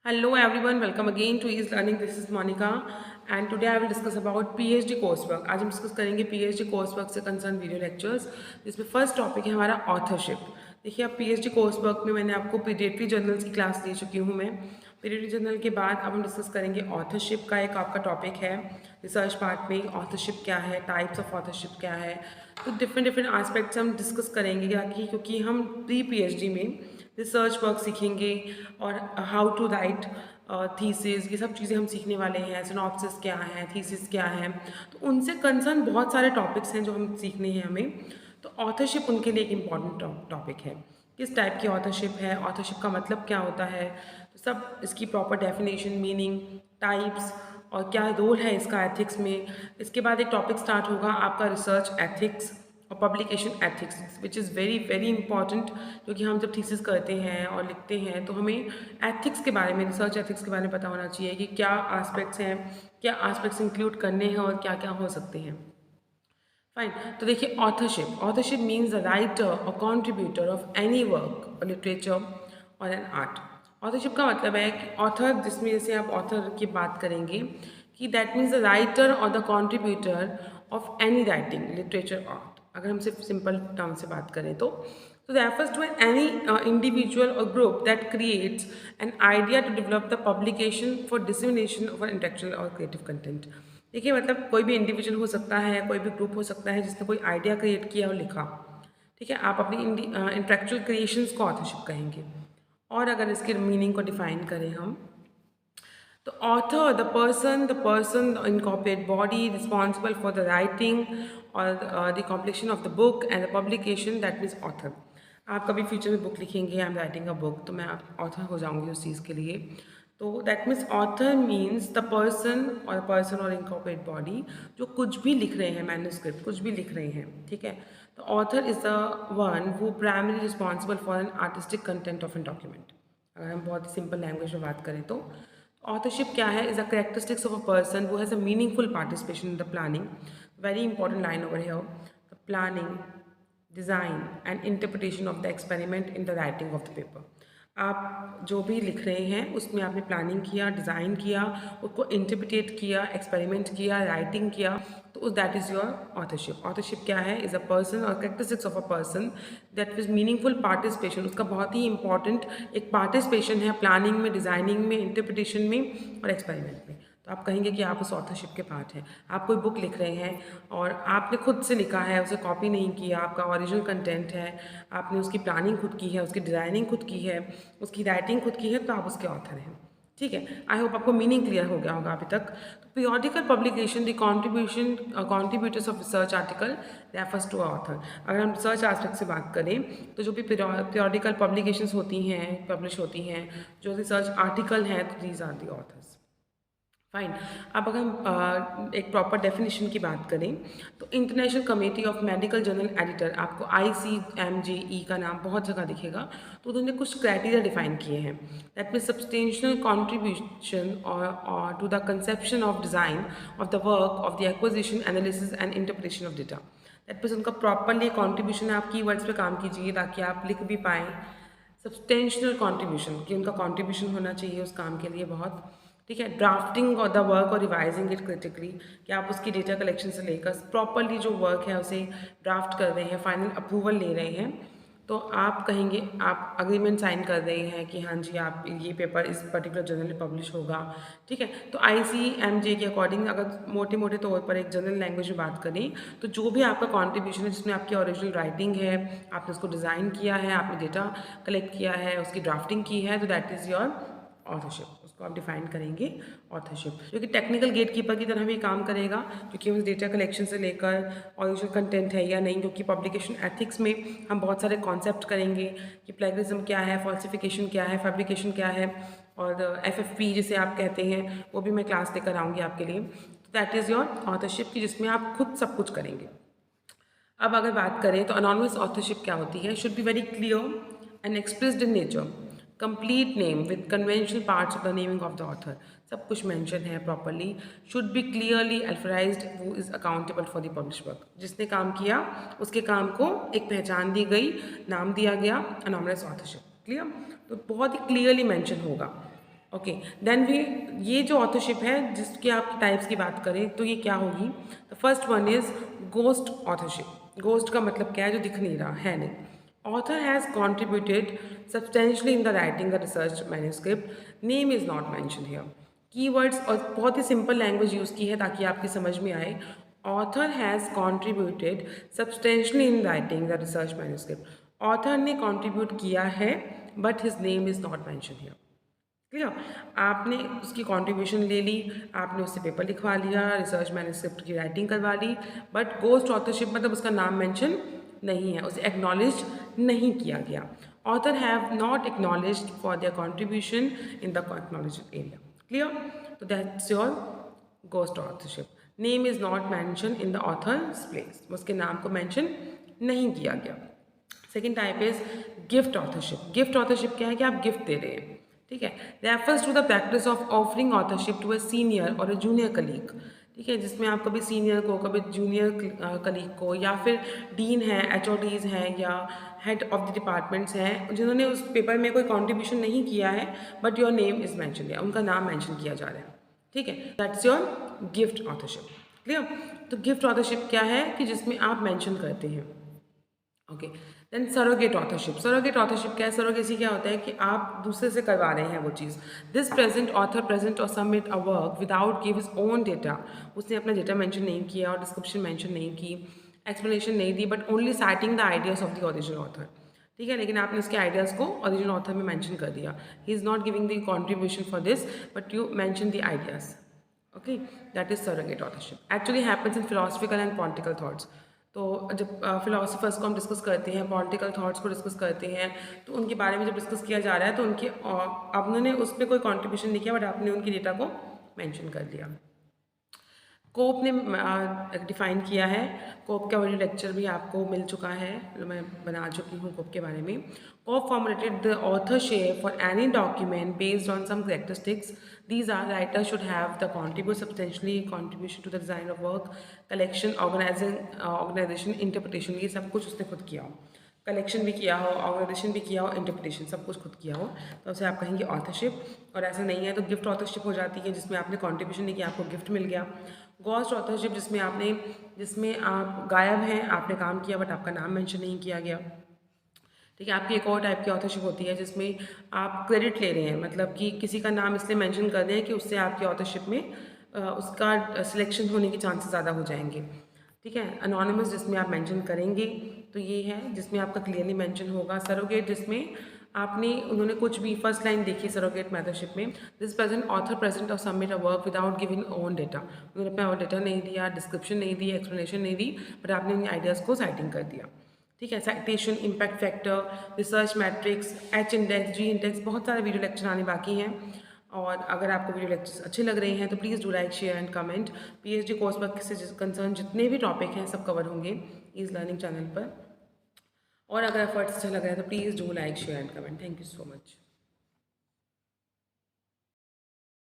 Hello everyone, welcome again to Ease Learning. This is Monica and today I will discuss about PhD coursework. आज हम discuss करेंगे PhD coursework से concern video lectures, जिसमें first topic है हमारा authorship. देखिए अब PhD कोर्सवर्क में मैंने आपको पीडियाट्री जर्नल्स की क्लास ले चुकी हूँ मैं। पीडियाट्री जर्नल के बाद अब हम डिस्कस करेंगे ऑथरशिप का एक आपका टॉपिक है रिसर्च पार्ट में। ऑथरशिप क्या है, टाइप्स ऑफ ऑथरशिप क्या है, तो डिफरेंट एस्पेक्ट्स हम डिस्कस करेंगे क्योंकि हम प्री PhD में रिसर्च वर्क सीखेंगे और हाउ टू राइट थीसिस, ये सब चीज़ें हम सीखने वाले हैं। सिनॉप्सिस क्या है, थीसिस क्या है, तो उनसे कंसर्न बहुत सारे टॉपिक्स हैं जो हम सीखने हैं हमें। तो ऑथरशिप उनके लिए एक इम्पॉर्टेंट टॉपिक है। किस टाइप की ऑथरशिप है, ऑथरशिप का मतलब क्या होता है, तो सब इसकी प्रॉपर डेफिनेशन, मीनिंग, टाइप्स और क्या रोल है इसका एथिक्स में। इसके बाद एक टॉपिक स्टार्ट होगा आपका रिसर्च एथिक्स और publication ethics, which is very very important, क्योंकि हम जब थीसिस करते हैं और लिखते हैं तो हमें एथिक्स के बारे में, रिसर्च एथिक्स के बारे में पता होना चाहिए कि क्या एस्पेक्ट्स हैं, क्या एस्पेक्ट्स इंक्लूड करने हैं और क्या क्या हो सकते हैं। फाइन, तो देखिए ऑथरशिप मीन्स द राइटर और contributor of any work, literature और एन आर्ट। ऑथरशिप का मतलब है कि ऑथर, जिसमें जैसे आप ऑथर की बात करेंगे कि दैट मीन्स द राइटर और the contributor of any writing, literature, art. अगर हम सिर्फ सिंपल टर्म से बात करें तो refers to any individual or group that creates an idea to develop the publication for dissemination of an intellectual or creative content। देखिए मतलब कोई भी इंडिविजुअल हो सकता है, कोई भी ग्रुप हो सकता है जिसने कोई आइडिया क्रिएट किया और लिखा। ठीक है, आप अपनी इंटेलेक्चुअल क्रिएशंस को ऑथरशिप कहेंगे। और अगर इसके मीनिंग को डिफाइन करें हम, the author, the person, the incorporate body responsible for the writing or the completion of the book and the publication, that means author। आप कभी फ्यूचर में बुक लिखेंगे, I am writing a book, तो मैं author हो जाऊंगी उस चीज़ के लिए। तो that means author means the person और इनकॉर्पोरेट बॉडी जो कुछ भी लिख रहे हैं, मैन्युस्क्रिप्ट कुछ भी लिख रहे हैं। ठीक है, तो author is the one who primary responsible for an artistic content of an document. अगर हम बहुत ही सिंपल लैंग्वेज में बात करें तो ऑथरशिप क्या है, is a characteristics of a person who has a meaningful participation in the planning, very important line over here, the planning, design and interpretation of the experiment in the writing of the paper. आप जो भी लिख रहे हैं उसमें आपने planning किया, design किया, उसको इंटरप्रिटेट किया, एक्सपेरिमेंट किया, राइटिंग किया, तो that is your authorship. Authorship क्या है, इज़ अ पर्सन और characteristics of a person that is meaningful participation. उसका बहुत ही इंपॉर्टेंट एक पार्टिसिपेशन है प्लानिंग में, डिज़ाइनिंग में, इंटरप्रिटेशन में और एक्सपेरिमेंट में। तो आप कहेंगे कि आप उस ऑथरशिप के पार्ट हैं। आप कोई बुक लिख रहे हैं और आपने खुद से लिखा है, उसे कॉपी नहीं किया, आपका ओरिजिनल कंटेंट है, आपने उसकी प्लानिंग खुद की है, उसकी डिज़ाइनिंग खुद की है, उसकी राइटिंग खुद की है, तो आप उसके ऑथर हैं। ठीक है, आई होप आपको मीनिंग क्लियर हो गया होगा अभी तक। तो periodical publication, the contributors of research article refers to author. अगर हम रिसर्च एस्पेक्ट से बात करें तो जो भी पीरियोडिकल पब्लिकेशंस होती हैं, पब्लिश होती हैं, जो रिसर्च आर्टिकल हैं, तो these are the authors. Fine, अब अगर हम एक प्रॉपर डेफिनेशन की बात करें तो international committee of medical journal editor, आपको ICMJE का नाम बहुत जगह दिखेगा, तो उन्होंने कुछ क्राइटेरिया डिफाइन किए हैं। दैट मीन सब्सटेंशियल कॉन्ट्रीब्यूशन और to the conception of design of the work of the acquisition, analysis and interpretation of data. That means उनका प्रॉपरली कॉन्ट्रीब्यूशन है। आप कीवर्ड्स पे काम कीजिए ताकि आप लिख भी पाएँ। सब्सटेंशियल कॉन्ट्रीब्यूशन, कि उनका कॉन्ट्रीब्यूशन होना चाहिए उस काम के लिए बहुत। ठीक है, ड्राफ्टिंग और द वर्क और रिवाइजिंग इट क्रिटिकली, कि आप उसकी डेटा कलेक्शन से लेकर प्रॉपरली जो वर्क है उसे ड्राफ्ट कर रहे हैं, फाइनल अप्रूवल ले रहे हैं, तो आप कहेंगे, आप अग्रीमेंट साइन कर रहे हैं कि हाँ जी आप ये पेपर इस पर्टिकुलर जर्नल में पब्लिश होगा। ठीक है, तो ICMJ के अकॉर्डिंग अगर मोटे मोटे तौर पर एक जनरल लैंग्वेज में बात करें तो जो भी आपका कॉन्ट्रीब्यूशन है, जिसमें आपकी ओरिजिनल राइटिंग है, आपने उसको डिज़ाइन किया है, आपने डेटा कलेक्ट किया है, उसकी ड्राफ्टिंग की है, तो दैट इज़ योर ऑथरशिप। उसको आप डिफाइन करेंगे ऑथरशिप, जो कि टेक्निकल गेट कीपर की तरह भी काम करेगा, क्योंकि उस डेटा कलेक्शन से लेकर ओरिजिनल कंटेंट है या नहीं, क्योंकि पब्लिकेशन एथिक्स में हम बहुत सारे कॉन्सेप्ट करेंगे कि प्लेगरिज्म क्या है, फॉल्सिफिकेशन क्या है, फैब्रिकेशन क्या है, और FFP जिसे आप कहते हैं, वो भी मैं क्लास लेकर आऊँगी आपके लिए। तो दैट इज़ योर ऑथरशिप, की जिसमें आप खुद सब कुछ करेंगे। अब अगर बात करें तो अनोनिमस ऑथरशिप क्या होती है, should be very clear and expressed in nature, complete name with conventional parts of the naming of the author, सब कुछ मेंशन है properly. Should be clearly alphabetized who is accountable for the publish work, जिसने काम किया उसके काम को एक पहचान दी गई, नाम दिया गया, अनोनिमस ऑथरशिप। क्लियर, तो बहुत ही क्लियरली मेंशन होगा। ओके, देन वी ये जो ऑथरशिप है जिसकी आप टाइप्स की बात करें तो ये क्या होगी? The first one is ghost authorship. Ghost का मतलब क्या है? जो दिख नहीं रहा है, नहीं। Author has contributed substantially in the writing the research manuscript, name is not mention here. Keywords और बहुत ही सिंपल लैंग्वेज यूज़ की है ताकि आपकी समझ में आए। Author has contributed substantially in writing the research manuscript. Author ने कॉन्ट्रीब्यूट किया है but his name is not mention here. Clear? आपने उसकी कंट्रीब्यूशन ले ली, आपने उससे पेपर लिखवा लिया, रिसर्च मैन्युस्क्रिप्ट की राइटिंग करवा ली, बट गोस्ट ऑथरशिप मतलब उसका नाम मेंशन नहीं है, उसे एक्नॉलेज नहीं किया गया। Author have not acknowledged for their contribution in the acknowledged area. Clear? तो that's your ghost authorship. Name is not mention in the authors place, उसके नाम को मैंशन नहीं किया गया। Second type is gift authorship. Gift authorship क्या है कि आप गिफ्ट दे रहे हैं, ठीक है। Refers to the practice of offering authorship to a senior or a junior colleague, ठीक है, जिसमें आप कभी सीनियर को, कभी जूनियर कलीग को, या फिर डीन है, HODs हैं, या हेड ऑफ द डिपार्टमेंट्स हैं जिन्होंने उस पेपर में कोई कॉन्ट्रीब्यूशन नहीं किया है but your name is mention किया, उनका नाम मैंशन किया जा रहा है, ठीक है। That's your gift authorship. Clear? तो गिफ्ट ऑथरशिप क्या है कि जिसमें आप मैंशन करते हैं। Okay, then surrogate authorship. Surrogate authorship क्या है? सरोगेसी क्या होता है कि आप दूसरे से करवा रहे हैं वो चीज़। दिस प्रेजेंट ऑथर प्रेजेंट और submit a work without give his own data. उसने अपना डेटा मेंशन नहीं किया और डिस्क्रिप्शन मेंशन नहीं की, एक्सप्लेनेशन नहीं दी, but only citing the ideas of the original author, ठीक है। लेकिन आपने उसके आइडियाज़ को ओरिजिनल ऑथर में मेंशन कर दिया। He is not giving the contribution for this but you mention the ideas. Okay, that is surrogate authorship. Actually happens in philosophical and political thoughts. तो जब फिलोसफर्स को हम डिस्कस करते हैं, पॉलिटिकल थॉट्स को डिस्कस करते हैं, तो उनके बारे में जब डिस्कस किया जा रहा है तो उनके अब उन्होंने उस पर कोई कॉन्ट्रीब्यूशन नहीं किया बट आपने उनके डेटा को मेंशन कर दिया। कोप ने डिफ़ाइन किया है। कोप का वीडियो लेक्चर भी आपको मिल चुका है, मैं बना चुकी हूँ कोप के बारे में। COPE formulated the authorship for any document based on some characteristics. These are writer should have the contribute substantially contribution to the design of work, collection, organisation, interpretation. ये सब कुछ उसने खुद किया हो, कलेक्शन भी किया हो, ऑर्गेनाइजेशन भी किया हो, इंटरप्रिटेशन सब कुछ खुद किया हो, तो उसे आप कहेंगे ऑथरशिप। और ऐसा नहीं है तो गिफ्ट ऑथरशिप हो जाती है जिसमें आपने कंट्रीब्यूशन नहीं किया, आपको गिफ्ट मिल गया। गोस्ट ऑथरशिप जिसमें आप गायब हैं, आपने काम किया बट आपका नाम मेंशन नहीं किया गया, ठीक है। आपकी एक और टाइप की ऑथरशिप होती है जिसमें आप क्रेडिट ले रहे हैं, मतलब कि किसी का नाम इसलिए मेंशन कर रहे हैं कि उससे आपकी ऑथरशिप में उसका सिलेक्शन होने के चांसेस ज़्यादा हो जाएंगे, ठीक है। अनोनिमस जिसमें आप मेंशन करेंगे, तो ये है जिसमें आपका क्लियरली मेंशन होगा। सरोगेट जिसमें उन्होंने कुछ भी फर्स्ट लाइन देखी सरोगेट मेथडशिप में, दिस प्रेजेंट ऑथर प्रेजेंट और submit a work without giving own data. उन्होंने अपना डेटा नहीं दिया, डिस्क्रिप्शन नहीं दी, एक्सप्लेनेशन नहीं दी, बट आपने इन आइडियाज़ को साइटिंग कर दिया, ठीक है। Citation, impact factor, research matrix, H index, G index, बहुत सारे वीडियो लेक्चर आने बाकी हैं। और अगर आपको वीडियो लेक्चर्स अच्छे लग रहे हैं तो please do like, share and comment. PhD course work से कंसर्न जितने भी टॉपिक हैं सब कवर होंगे ईज़ लर्निंग चैनल पर। और अगर एफर्ट्स अच्छा लग रहा है तो please do like, share and comment. Thank you so much.